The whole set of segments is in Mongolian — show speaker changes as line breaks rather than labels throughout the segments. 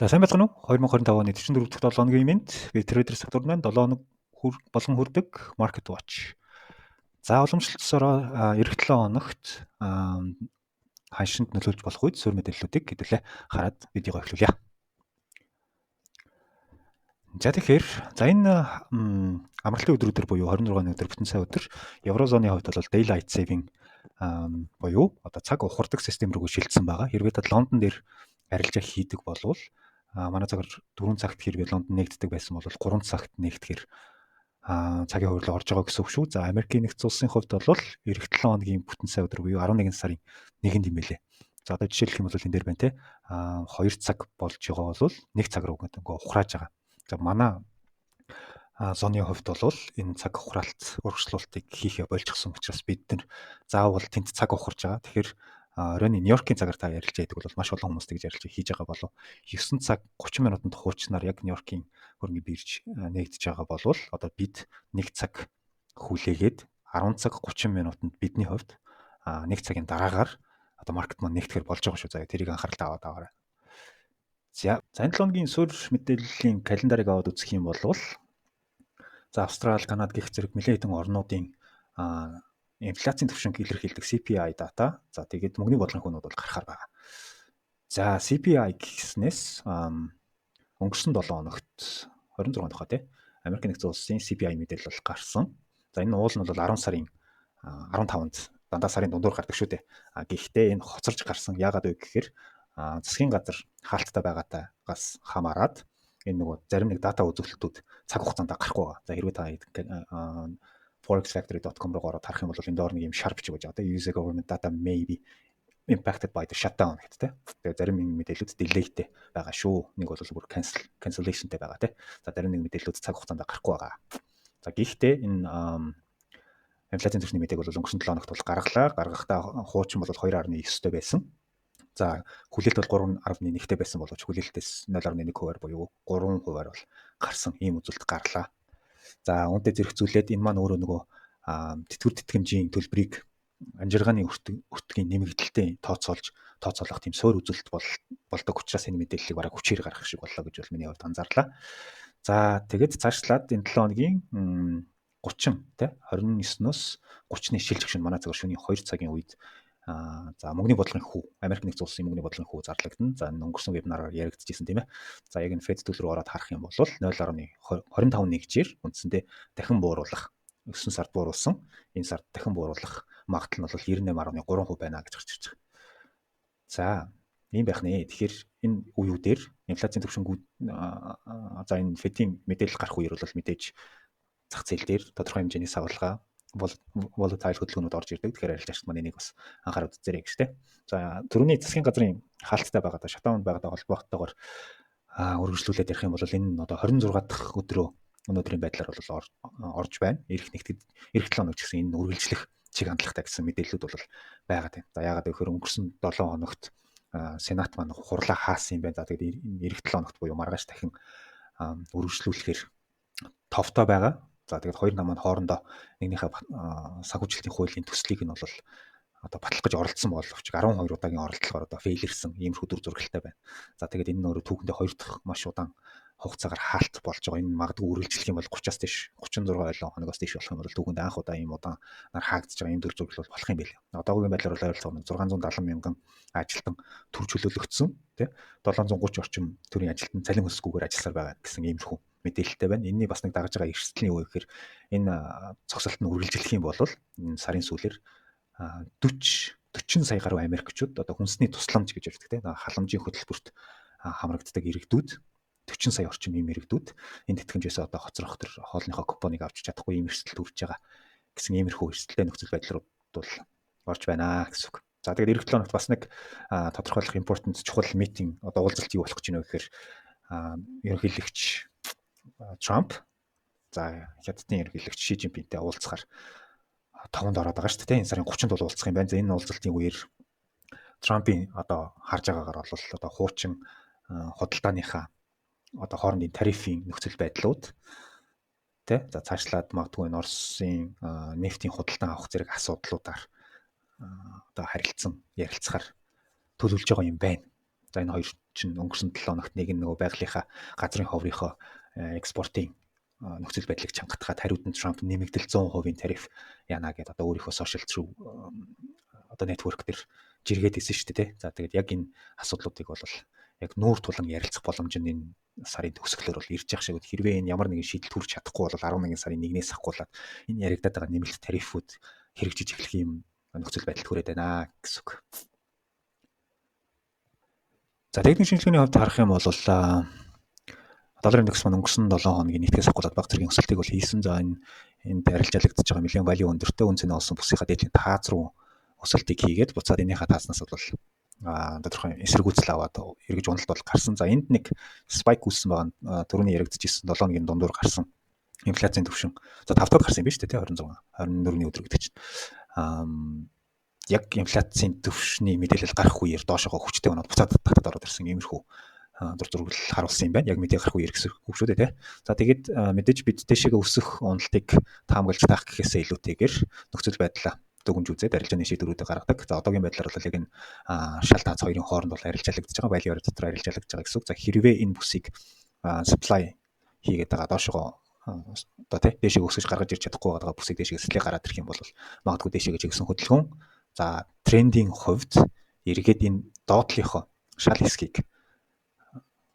За сайн байцгаана уу? 2025 оны 44 дахь 7 хоногийн ивент би трейдер секторт маань 7 хоног болгон хүрдэг Market Watch. За уламжлалтсороо эх 7 хоногт ханшинд нөлөөлж болох үед суурь мэдээллүүдийг хэдүүлээ хараад видеого эхлүүлье. За тэгэхээр энэ амралтын өдрүүдэр буюу 26-ны өдөр бүтэн сая өдөр еврозоны хувьд бол daylight saving буюу одоо цаг ухардаг систем рүү шилжсэн байгаа. Хэрвээ та Лондон дээр арилжаа хийдэг болвол манай цагаар 4 цагт хэрвээ Лондон нэгддэг байсан бол 3 цагт нэгдэхээр цагийн хувьд орж байгаа гэсэн үг шүү. За Америкийн нэгдсэн улсын хувьд бол эх 7 хоногийн бүтэн сая өдөр буюу 11 сарын 1-нд юм байлээ. За одоо жишээлх юм бол энэ дээр байна те 2 цаг болж байгаа бол 1 цаг руу ингээд ухрааж байгаа. За манай зоны хувьд бол энэ цаг ухраалт урагшлуултыг хийхээ болчихсон учраас бид нар заавал тэнд цаг ухарж байгаа. Тэгэхээр оройн Нью-Йоркийн цагаар та ярилж байдаг бол маш олон хүмүүс тэгж ярилж хийж байгаа болов 9 цаг 30 минутанд хуучнаар яг Нью-Йоркийн хөрөнгөний бирж нэгдэж байгаа болвол одоо бид 1 цаг хүлээгээд 10 цаг 30 минутанд бидний хувьд 1 цагийн дараагаар одоо маркет маань нэгтгэхэр болж байгаа шүү. За тэрийг анхааралтай аваад аваарай. За энэ 7 хоногийн суурь мэдээллийн календарыг аваад үзэх юм бол за Австрали, Канада гэх зэрэг нэлээд хэдэн орнуудын инфляцийн түвшинг илэрхийлдэг CPI дата. За тэгээд мөнгөний бодлогын хүнүүд бол гарахаар байгаа. За CPI гэснээс өнгөрсөн 7 хоногт 26 дахь тий Америк нэгдсэн улсын CPI мэдээлэл бол гарсан. За энэ уул нь бол 10 сарын 15-нд дандаа сарын дундуур гардаг шүү дээ. Гэхдээ энэ хоцорж гарсан. Яагаад вэ гэхээр засгийн газар хаалттай байгаагаас хамаарат энэ нөгөө зарим нэг дата үзүүлэлтүүд цаг хугацаанд гарахгүй байгаа. За хэрвээ та forexfactory.com руу ороод харах юм бол энэ доор нэг юм sharp ч гэж одоо user government data may be impacted by the shutdown гэдэг. Тэгээ зарим мэдээлэлүүд delayтэй байгаа шүү. Нэг бол бүр cancellationтэй байгаа тий. За зарим нэг мэдээлэлүүд цаг хугацаанд гарахгүй байгаа. За гэхдээ энэ инфляцийн түвшний мэдээг бол өнгөрсөн 7 хоногт бол гаргалаа. Гаргахдаа хуучин бол 2.9-тэй байсан. За хүлээлт бол 3.1-тэй байсан боловч хүлээлтээс 0.1%-аар буюу 3%-аар бол гарсан ийм үзүүлэлт гарлаа. За үүнтэй зэрэгцүүлээд энэ маань өөрөө нөгөө тэтгэвэр тэтгэмжийн төлбөрийг амжиргааны өртгийн нэмэгдэлтэй тооцоолох тийм суурь үзүүлэлт болдог учраас энэ мэдээллийг бараг хүчээр гаргах шиг боллоо гэж бол миний хувьд анзаарлаа. За тэгээд цаашлаад энэ 7 хоногийн 30 тий 29-ноос 30-ны шилжих шин манай цагаар шөнийн 2 цагийн үед за мөнгөний бодлогын хүү Америк нэгдсэн улсын мөнгөний бодлогын хүү зарлагдана. За энэ өнгөрсөн вебинараар яригдчихсэн тийм ээ. За яг энэ Fed төлөв рүү ороод харах юм бол 0.25 нэгжээр үндсэндээ дахин бууруулах 9 сард бууруулсан. Энэ сард дахин бууруулах магадлал нь бол 98.3% байна гэж гарч ирж байгаа. За ийм байх нэ. Тэгэхээр энэ үеүүдээр инфляцийн түвшингүүд за энэ Fed-ийн мэдээлэл гарах үеэр бол мэдээж зах зээл дээр тодорхой хэмжээний савлгаа volatile хөдөлгөөнүүд орж ирдэг. Тэгэхээр арилжаагч маань энийг бас анхаарал үзээрэй гэж тэ. За түрүүний засгийн газрын хаалттай байгаад шатаунд байгаад холбоотойгоор үргэлжлүүлээд ярих юм бол энэ одоо 26 дахь өдрөө өнөөдрийн байдлаар бол орж байна. Эх 7 хоног ч гэсэн энэ үргэлжлэх чиг хандлагатай гэсэн мэдээлэлүүд бол байгаад байна. За яагаад гэвэл өнгөрсөн 7 хоногт Сенат маань хурлаа хаасан юм байна. За тэгээд эх 7 хоногт буюу маргааш дахин үргэлжлүүлэхээр товтой байгаа. За тэгээд хоёр намын хоорондоо нэгнийхээ санхүүжилтийн хуулийн төслийг нь бол одоо батлах гэж оролдсон боловч 12 удаагийн оролдлогоор одоо фейлэрсэн иймэрхүү дүр зурагтай байна. За тэгээд энэ нөрөө түүхэндээ 2 дахь маш удаан хугацаагаар хаалт болж байгаа. Энэ магадгүй үргэлжлэх юм бол 30-аас дээш 36 хоногоос дээш болох юм бол түүхэндээ анх удаа ийм удаан хаагдж байгаа ийм дүр зураг бол болох юм байл. Одоогийн байдлаар бол ойролцоогоор 670 мянган ажилтан төр чөлөөлөгдсөн тий 730 орчим төрлийн ажилтан цалин өсгүйгээр ажилласаар байгаа гэсэн иймэрхүү мэдээлэлтэй байна. Энэний бас нэг дагаж байгаа эрсдлийн үе гэхээр энэ цогцолт нь үргэлжлэх юм бол энэ сарын сүүлээр 40 сая гаруй Америкчууд одоо хүнсний тусламж гэж ярьдаг тийм халамжийн хөтөлбөрт хамрагддаг иргэдүүд 40 сая орчим ийм иргэдүүд энэ тэтгэмжээс одоо хоцрох төр хоолныхоо купоныг авч чадахгүй ийм эрсдэл төрж байгаа гэсэн иймэрхүү эрсдэлтэй нөхцөл байдлууд бол орж байна гэсэн үг. За тэгээд эх 7 хоногт бас нэг тодорхойлох important чухал митинг одоо уулзалт юу болох гэж байна вэ гэхээр ерөнхийлөгч Трамп за хятадын ерөнхийлөгч Ши Жинпинтэй уулзахаар товонд ороод байгаа шүү дээ. Энэ сарын 30-нд бол уулзах юм байна. За энэ уулзалтын үеэр Трампын одоо харж байгаагаар бол одоо хуучин худалдааныхаа одоо хоорондын тарифын нөхцөл байдлууд тэ за цаашлаад магадгүй Оросын нефтийн худалдан авах зэрэг асуудлуудаар одоо харилцсан ярилцахаар төлөвлөж байгаа юм байна. За энэ хоёр чинь өнгөрсөн 7 хоногт нэг нөгөө байгалийнхаа газрын ховрынхоо экспортын нөхцөл байдлыг чангатгаад хариуд нь Трамп нэмэгдэл 100% тариф яана гэдэг одоо өөрийнхөө сошиал зүй одоо network дээр жиргээд ирсэн шүү дээ. За тэгээд яг энэ асуудлуудыг бол яг нүүр тулан ярилцах боломж нь энэ сарын төгсгөлөөр бол ирж явах шиг. Хэрвээ энэ ямар нэгэн шийдэл хүрч чадахгүй бол 11 сарын 1-ээс ахгуулаад энэ яригадаад байгаа нэмэлт тарифууд хэрэгжиж эхлэх юм нөхцөл байдал хүрээд байна гэсэн үг. За техник шинжилгээний хувьд харах юм бол долларын индекс маань өнгөрсөн 7 хоногийн нийтгээс ахгуулаад баг зэргийн өсөлтийг бол хийсэн. За энд арилжаалагдж байгаа million value өндөртэй үнцэнэ олсон бүсийнхаа дээдлийн таац руу өсөлтийг хийгээд буцаад энийхээ тааснаас бол тодорхой эсэргүүцэл аваад эргэж уналт бол гарсан. За энд нэг spike үүссэн байгаа. Түрүүний яригдчихсэн 7 хоногийн дундуур гарсан инфляцийн түвшин. За 5 дахь гарсан юм биш үү те 26 24-ний өдөр гэдэг чинь. Яг инфляцийн түвшний мэдээлэл гарах үеэр доошогоо хүчтэй өнөд буцаад татад ороод ирсэн иймэрхүү дур зургал харуулсан юм байна. Яг мэдээ гарах үеэр гэсэн үг шүү дээ те. За тэгээд мэдээж бид дэшегээ өсөх уналтыг таамаглаж таах гэхээсээ илүүтэйгээр нөхцөл байдлаа дүгнж үзээд арилжааны шийдвэрүүдийг гаргадаг. За одоогийн байдлаар бол яг энэ шал таац хоёрын хооронд бол арилжаалагдж байгаа, байлын орой дотор арилжаалагдж байгаа гэсэн үг. За хэрвээ энэ бүсийг supply хийгээд байгаа доошогоо одоо тий дэшегээ өсгөж гаргаж ирч чадахгүй байгаа бүсийг дэшегээ сэтлээ гараад ирэх юм бол магадгүй дэшегээ жигсэн хөдөлгөөн. За трендийн хувьд эргээд энэ доотлийнхоо шал хэсгийг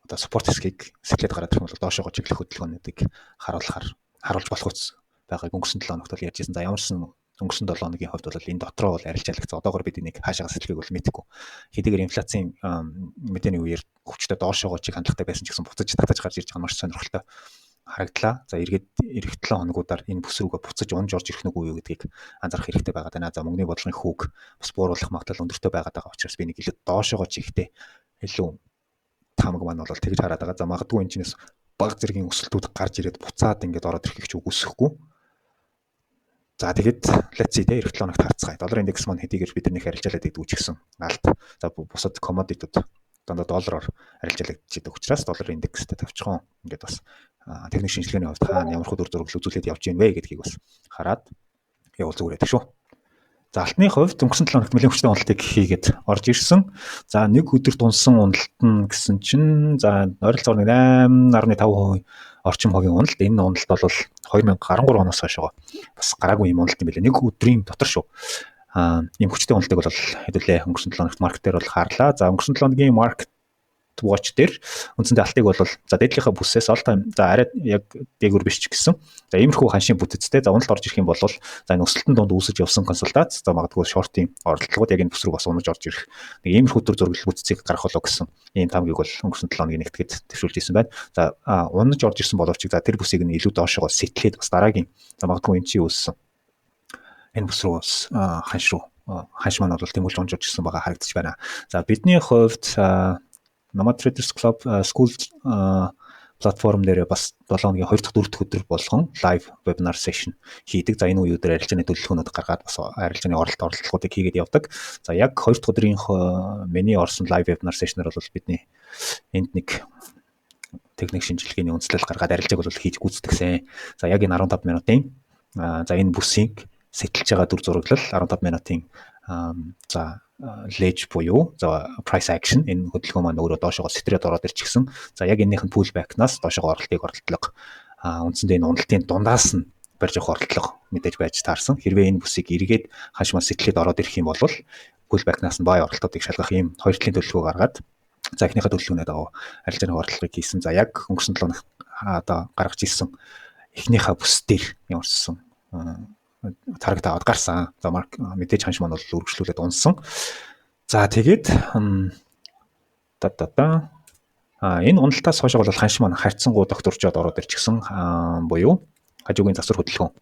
одоо спорт хэсгийг сэтлээд гараад ирэх юм бол доошогоо чиглэх хөдөлгөөнүүдийг харуулж болох үс байгааг өнгөрсөн 7 хоногт бол ярьжсэн. За ямарсан өнгөрсөн 7 хоногийн хувьд бол энэ дотроо бол арилжаалагцсан. Одоогоор бид энийг хаашаа сэтлэхийг бол мэдэхгүй. Хэдийгээр инфляцийн мэдээний үеэр хүчтэй доошогоо чиг хандлагатай байсан ч гэсэн буцаж татаж гарч ирж байгаа маш сонирхолтой харагдлаа. За эргээд эх 7 хоногудаар энэ бүс рүүгээ буцаж унж орж ирэх нүггүй юу гэдгийг анзаарах хэрэгтэй байгаа даа. За мөнгөний бодлогын хүүг бас бууруулах магадлал өндөртэй байгаа учраас би нэг илүү доошогоо чихтэй илүү таамаг маань бол тэгж хараад байгаа. За магадгүй энэ чинээс баг зэргийн өсөлтүүд гарч ирээд буцаад ингээд ороод ирэхийг ч үгүйсэхгүй. За тэгээд let's see те эх 7 хоногт харцгаая. Долларын индекс маань хэдийгээр биднийх арилжаалаад идэггүй ч гэсэн алт. За бусад commodity-ууд дандаа доллараар арилжаалагдж идэг учраас долларын индекстэй тавьчихсан. Ингээд бас техник шинжилгээний хувьд хаана ямар хөө дүр зураг үзүүлээд явж гин вэ гэдгийг бас хараад явуул зүгээр байдаг шүү. За алтны хувьд өнгөрсөн 7 хоногт нэлээд хүчтэй уналтыг хийгээд орж ирсэн. За нэг өдөрт унсан уналт нь гэсэн чинь за ойролцоогоор 8.5% орчим хогийн уналт. Энэ уналт бол 2013 оноос хойшоо бас гараагүй юм уналт юм билээ. Нэг өдрийн дотор шүү. Ийм хүчтэй уналтыг бол хэдүүлээ өнгөрсөн 7 хоногт маркет дээр бол харлаа. За өнгөрсөн 7 хоногийн маркет watch дээр үндсэндээ алтыг бол за дээдлийнхаа бүсээс all time за арай яг дээгүүр биш ч гэсэн за иймэрхүү ханшийн бүтэцтэй за уналт орж ирэх юм бол за энэ өсөлтөн донд үүсэж явсан консультац за магадгүй шортын оролдлогод яг энэ бүс рүү бас унаж орж ирэх нэг иймэрхүү төр зургал бүтцийг гаргах болоо гэсэн ийм тамгийг бол өнгөрсөн 7 хоногийн нэгтгэд төвшүүлж ирсэн байна. За унаж орж ирсэн боловч за тэр бүсийг нь илүү доошогоо сэтлээд бас дараагийн за магадгүй энэ чи үүссэн энэ бүс рүү бас ханш маань бол тэмүүлж унаж орж ирсэн байгаа харагдаж байна. За бидний хувьд Nomad Traders Club School платформ дээр бас 7 хоногийн 2 дахь 4 дахь өдөр болгон live webinar session хийдэг. За энэ үеүдээр арилжааны төлөвлөгөөнүүд гаргаад бас арилжааны оролдлогуудыг хийгээд явдаг. За яг 2 дахь өдрийн миний орсон live webinar session-аар бол бидний энд нэг техник шинжилгээний үндэслэл гаргаад арилжааг бол хийж гүйцэтгэсэн. За яг энэ 15 минутын за энэ бүсийг сэтэлж байгаа дүр зураглал 15 минутын за ledge буюу за price action энэ хөдөлгөөн маань өөрөө доошогоо сэтрээд ороод ирчихсэн. За яг энэних нь pullback-наас доошогоо оролдлого үндсэндээ энэ уналтын дундаас нь барьж авах оролдлого мэдээж байж таарсан. Хэрвээ энэ бүсийг эргээд хашмаа сэтлээд ороод ирэх юм бол pullback-наас нь buy оролдлогыг шалгах ийм хоёр талын төлөвлөгөө гаргаад за эхнийхээ төлөвлөгөөний дагуу арилжааны оролдлогыг хийсэн. За яг өнгөрсөн 7 одоо гаргаж ирсэн эхнийхээ бүс дээр ямарсан тарагт аваад гарсан. За мэдээж ханш маань бол үргэлжлүүлээд унсан. За тэгээд энэ уналтаас хойш бол ханш маань харьцангуй докторжоод ороод ирчихсэн буюу хажуугийн засвар хөдөлгөөн.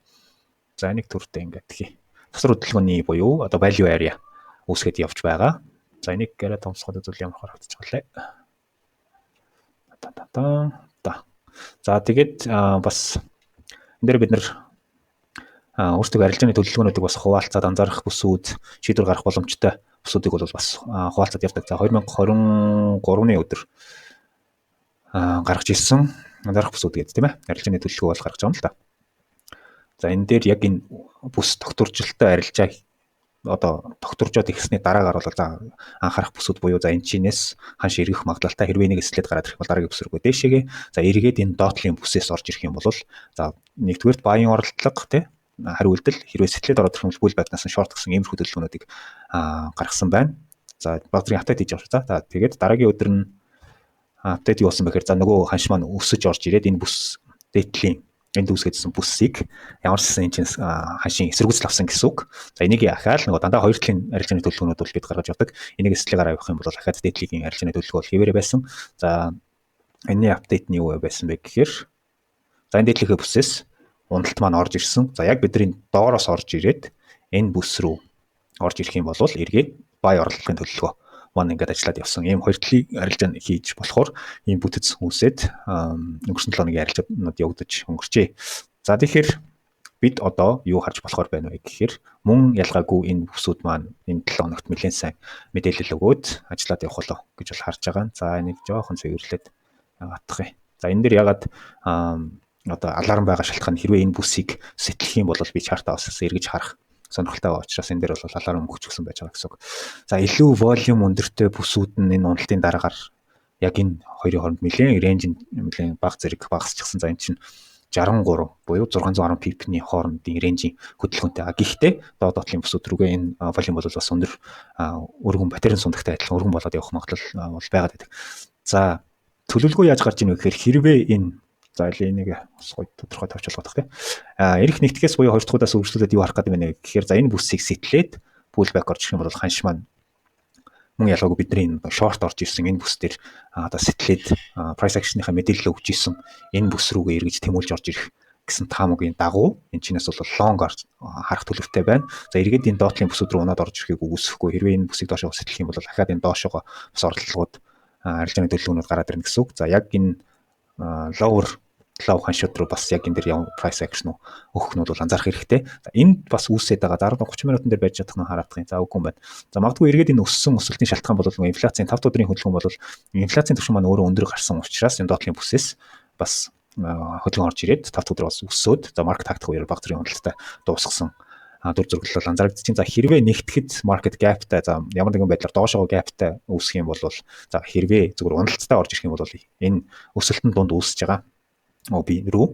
За нэг төртөө ингээд хий. Засвар хөдөлгөөний буюу одоо value area үүсгээд явж байгаа. За энийг гэрээ томсгоод үзвэл ямар харагдаж байгаа лээ. За тэгээд бас энэ дээр бид нэр өөрсдөө арилжааны төлөвлөгөөнүүдийг бас хуваалцаад анзаарах бүсүүд шийдвэр гаргах боломжтой бүсүүдийг бол бас хуваалцаад явдаг. За 2023-ны өдөр гаргаж ирсэн анзаарах бүсүүд гэдэг тийм ээ. Арилжааны төлөвлөгөө бол гаргаж байгаа юм л да. За энэ дээр яг энэ бүс докторжилттой арилжаа одоо тогтворжоод ихсний дараагаар бол за анхаарах бүсүүд буюу за энэ чинээс ханш эргэх магадлалтай хэрвээ энийг эслээд гараад ирэх бол дараагийн бүс рүү дээшээгээ за эргээд энэ доотлын бүсээс орж ирэх юм бол за нэгдүгээрт баийн оролдлого тий хариу үйлдэл хэрвээ сэтлээд ороод ирэх юм бол бүл байднаас нь шорт гэсэн ийм хөдөлгөөнүүдийг гаргасан байна. За багтрын апдейт хийж явах. За тэгээд дараагийн өдөр нь апдейт юу болсон бэхээр за нөгөө ханш маань өсөж орж ирээд энэ бүс дээдлийн энд үүсгэжсэн бүсийг ямар ч энэ чинь ханшийн эсэргүүцэл авсан гэсэн үг. За энийг ахаал нөгөө дандаа хоёр талын арилжааны төлөвлөгөөнүүд бол бид гаргаж явдаг. Энийг эслэгээр авах юм бол ахаад дээдлийн арилжааны төлөвлөгөө бол хэвээрээ байсан. За энэний апдейт нь юу байсан бэ гэхээр за энэ дээдлийнхээ бүсээс уналт маань орж ирсэн. За яг бидний доороос орж ирээд энэ бүс рүү орж ирэх юм бол эргээд бай орлогын төлөвлөгөө маань ингээд ажиллаад явсан. Ийм хоёр талын арилжаан хийж болохоор ийм бүтэц үүсээд өнгөрсөн 7 хоногийн арилжаанууд явагдаж өнгөрчээ. За тэгэхээр бид одоо юу харж болохоор байна вэ гэхээр мөн ялгаагүй энэ бүсүүд маань энэ 7 хоногт нэлээд сайн мэдээлэл өгөөд ажиллаад явах болов гэж бол харж байгаа. За энийг жоохон цэвэрлээд яваадах юм. За энэ дэр ягаад одоо аларм байгаа шалтгаан хэрвээ энэ бүсийг сэтлэх юм бол би чартаа бас эргэж харах сонирхолтой байгаа учраас энэ дээр бол аларм өгчихсэн байж байгаа гэсэн үг. За илүү волюм өндөртэй бүсүүд нь энэ уналтын дараагаар яг энэ хоёрын хооронд нэлээд рейнж баг зэрэг багасчихсан. За энэ чинь 63 буюу 610 ppm-ний хоорондын рейнжийн хөдөлгөөнтэй. Гэхдээ доотлын бүсүүд рүүгээ энэ волюм бол бас өндөр өргөн батарейн сундагтай адилхан өргөн болоод явах магадлал бол байгаад байдаг. За төлөвлөгөө яаж гарч ийн вэ гэхээр хэрвээ энэ за энийг гоё тодорхой тавьчихлах тийм. Эрх нэгтгэхээс буюу хоёр дахь удаас үргэлжлүүлээд юу харах гэдэг вэ гэхээр за энэ бүсийг сэтлээд pullback орж ирэх юм бол ханш маань мөн ялгаагүй бидний шорт орж ирсэн энэ бүс дээр одоо сэтлээд price action-ийнхаа мэдээлэл өгч ирсэн энэ бүс рүүгээ эргэж тэмүүлж орж ирэх гэсэн таамагийн дагуу энэ чинээс бол long харах төлөвтэй байна. За эргээд энэ доотлын бүсүүд рүү унаад орж ирэхийг үгүйсэхгүй. Хэрвээ энэ бүсийг доошоо сэтлэх юм бол дахиад энэ доошоо бас оролдлогууд арилжааны төлөвлөгөөнүүд гараад ирнэ гэсэн үг. За яг энэ lower ханшууд руу бас яг энэ дэр ямар price action өгөхнүүд бол анзаарах хэрэгтэй. За энд бас үүсээд байгаа 10-30 минутын дээр байж чадах нь хараадах юм. За үгүй юм байна. За магадгүй эргээд энэ өссөн өсөлтийн шалтгаан бол инфляцийн 5 өдрийн хөдөлгөөн бол инфляцийн түвшин маань өөрөө өндөр гарсан учраас энэ доотлын бүсээс бас хөдөлгөөн орж ирээд 5 өдөр бас өссөөд за маркет тактик үеэр баг зэрэг хөндлөлтөй дуусгасан дүр зургал бол анзаарэгдчихээн. За хэрвээ нэгтгэхэд market gapтай за ямар нэгэн байдлаар доошоо gapтай үүсэх юм бол за хэрвээ зүгээр уналттай орж ирэх юм бол энэ өсөлтөнд дунд үүсэж байгаа OB рүү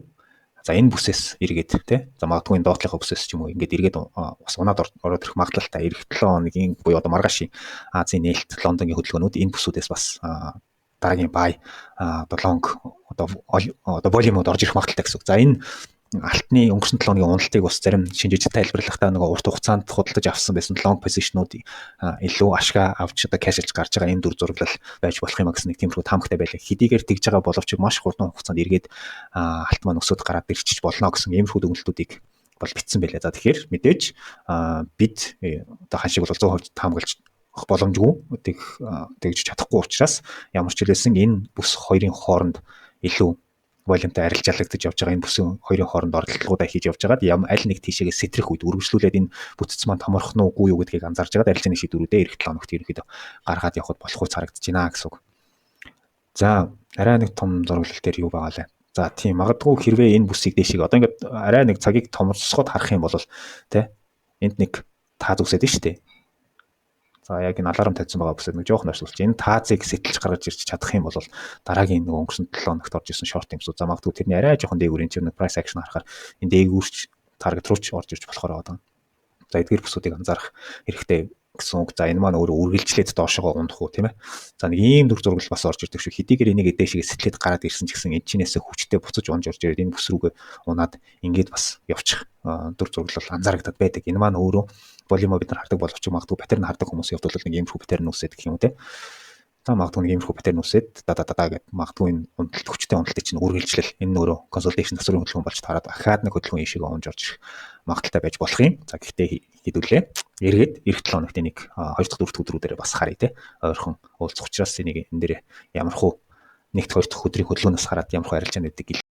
за энэ бүсээс эргээд тий за магадгүй энэ доотлынхаа бүсээс ч юм уу ингээд эргээд бас унаад ороод ирэх магадлалтай эх 7 хоногийн буюу одоо маргаашийн Азийн нээлт Лондонгийн хөдөлгөөнүүд энэ бүсүүдээс бас дараагийн бай одоо лонг одоо волюмод орж ирэх магадлалтай гэсэн үг. За энэ алтны өнгөрсөн 7 хоногийн уналтыг бас зарим шинжиж тайлбарлахдаа нөгөө урт хугацаанд худалдаж авсан байсан long position-ууд илүү ашгаа авч одоо кэшэлж гарч байгаа юм дүр зураглал байж болох юм гэсэн нэг тиймэрхүү таамагтай байлаа. Хэдийгээр тэгж байгаа боловч маш хурдан хугацаанд эргээд алт маань өсөд гараад ирчих болно гэсэн иймэрхүү дүгнэлтүүдийг бол бичсэн байлаа. За тэгэхээр мэдээж бид одоо ханшиг бол 100% таамаглаж боломжгүй тэгж чадахгүй учраас ямар ч хэлсэн энэ бүс хоёрын хооронд илүү волюмтай арилжаалагдаж явж байгаа энэ бүсийн хоёрын хооронд оролдлогуудаа хийж явж байгаад аль нэг тийшээгээ сэтрэх үед үргэлжлүүлээд энэ бүтц маань томорох нь үгүй юу гэдгийг анзаарж байгаад арилжааны шийдвэрүүдээ эх 7 хоногт ерөнхийдөө гаргаад явхад болох үс харагдаж байна гэсэн үг. За арай нэг том зураглал дээр юу байгаа лээ. За тийм магадгүй хэрвээ энэ бүсийг дээшээ одоо ингээд арай нэг цагийг томорсоход харах юм бол тэ энд нэг таад үсээд нь шүү дээ. За яг энэ аларм тавьсан байгаа бүсэд нэг жоохон орсуулж энэ таазыг сэтэлж гаргаж ирж чадах юм бол дараагийн нэг өнгөрсөн 7 хоногт орж ирсэн шорт юмсууд за магадгүй тэрний арай жоохон дээгүүрийн чинь price action харахаар энэ дээгүүрч таргет руу ч орж ирж болохоор байгаа. За эдгээр бүсүүдийг анзаарах хэрэгтэй гэсэн үг. За энэ маань өөрөө үргэлжлээд доошоо ундах уу тийм ээ. За нэг ийм дүр зургал бас орж ирдэг шүү. Хэдийгээр энийг дээшээ сэтлээд гараад ирсэн ч гэсэн энэ чинээсээ хүчтэй буцаж унж орж ирээд энэ бүс рүүгээ унаад ингээд бас явчих дүр зургал анзаарагдаад байдаг. Энэ маань өөрөө волюмо бид нар хардаг боловч магадгүй паттерн хардаг хүмүүсийн хувьд бол нэг иймэрхүү паттерн үсээд гэх юм үү те. За магадгүй нэг иймэрхүү паттерн үсээд гэдэг магадгүй энэ унталт хүчтэй унталтыг чинь үргэлжлэл энэ өөрөө консолидейшн засварын хөдөлгөөн болж тараад ахаад нэг хөдөлгөөн ийшээ онж орж ирэх магадaltaй байж болох юм. За гэхдээ хэдүүлээ эргээд эх 7 хоногт энийг 2 дахь 4 дахь өдрүүдээр бас харъя те. Ойрхон уулзах учраас энийг энэ дээр ямархуу нэгт 2 дахь өдрийн хөдөлгөөнөөс хараад ямархуу арилжааны үдэг